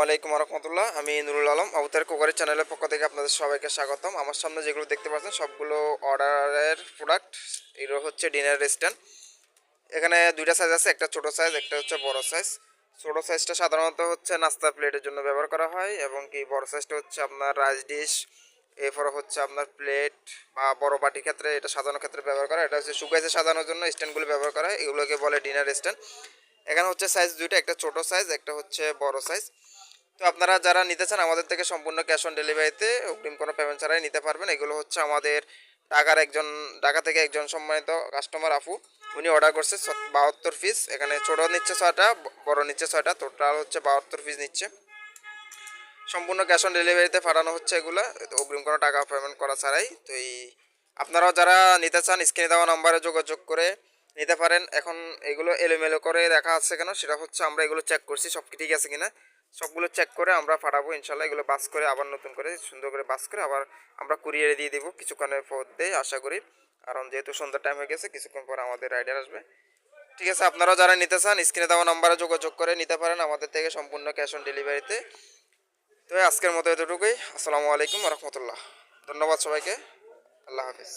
আলাইকুম রহমতুল্লাহ। আমি নুরুল আলম আবুতার কুকারি চ্যানেলের পক্ষ থেকে আপনাদের সবাইকে স্বাগতম। আমার সামনে যেগুলো দেখতে পাচ্ছেন সবগুলো অর্ডারের প্রোডাক্ট। এগুলো হচ্ছে ডিনার স্ট্যান্ড। এখানে দুইটা সাইজ আছে, একটা ছোট সাইজ, একটা হচ্ছে বড় সাইজ। ছোট সাইজটা সাধারণত হচ্ছে নাস্তা প্লেটের জন্য ব্যবহার করা হয়, এবং কি বড় সাইজটা হচ্ছে আপনার রাইস ডিশ, এরপরে হচ্ছে আপনার প্লেট বা বড় বাটি ক্ষেত্রে এটা সাজানোর ক্ষেত্রে ব্যবহার করা। এটা হচ্ছে শুকাইছে সাজানোর জন্য স্ট্যান্ডগুলো ব্যবহার করা হয়, এগুলোকে বলে ডিনার স্ট্যান্ড। এখানে হচ্ছে সাইজ দুইটা, একটা ছোট সাইজ, একটা হচ্ছে বড় সাইজ। তো আপনারা যারা নিতে চান আমাদের থেকে সম্পূর্ণ ক্যাশ অন ডেলিভারিতে অগ্রিম কোনো পেমেন্ট ছাড়াই নিতে পারবেন। এগুলো হচ্ছে আমাদের ঢাকা থেকে একজন সম্মানিত কাস্টমার আপু, উনি অর্ডার করছে 72 পিস। এখানে ছোটো নিচ্ছে 6টা, বড় নিচ্ছে 6টা, টোটাল হচ্ছে 72 পিস নিচ্ছে। সম্পূর্ণ ক্যাশ অন ডেলিভারিতে পাঠানো হচ্ছে এগুলো, অগ্রিম কোনো টাকা পেমেন্ট করা ছাড়াই। তো আপনারাও যারা নিতে চান স্ক্রিনে দেওয়া নাম্বারে যোগাযোগ করে নিতে পারেন। এখন এগুলো এলোমেলো করে দেখা আছে কেন, সেটা হচ্ছে আমরা এগুলো চেক করছি সব ঠিক আছে কিনা। সবগুলো চেক করে আমরা পাঠাবো ইনশাল্লাহ। এগুলো বাস করে আবার নতুন করে সুন্দর করে বাস করে আবার আমরা কুরিয়ারে দিয়ে দেবো কিছুক্ষণের মধ্যে আশা করি, কারণ যেহেতু সন্ধ্যার টাইম হয়ে গেছে, কিছুক্ষণ পর আমাদের রাইডার আসবে। ঠিক আছে, আপনারাও যারা নিতে চান স্ক্রিনে দেওয়া নাম্বারে যোগাযোগ করে নিতে পারেন আমাদের থেকে সম্পূর্ণ ক্যাশ অন ডেলিভারিতে। তো আজকের মতো এতটুকুই। আসসালামু আলাইকুম রহমতুল্লাহ। ধন্যবাদ সবাইকে। আল্লাহ হাফিজ।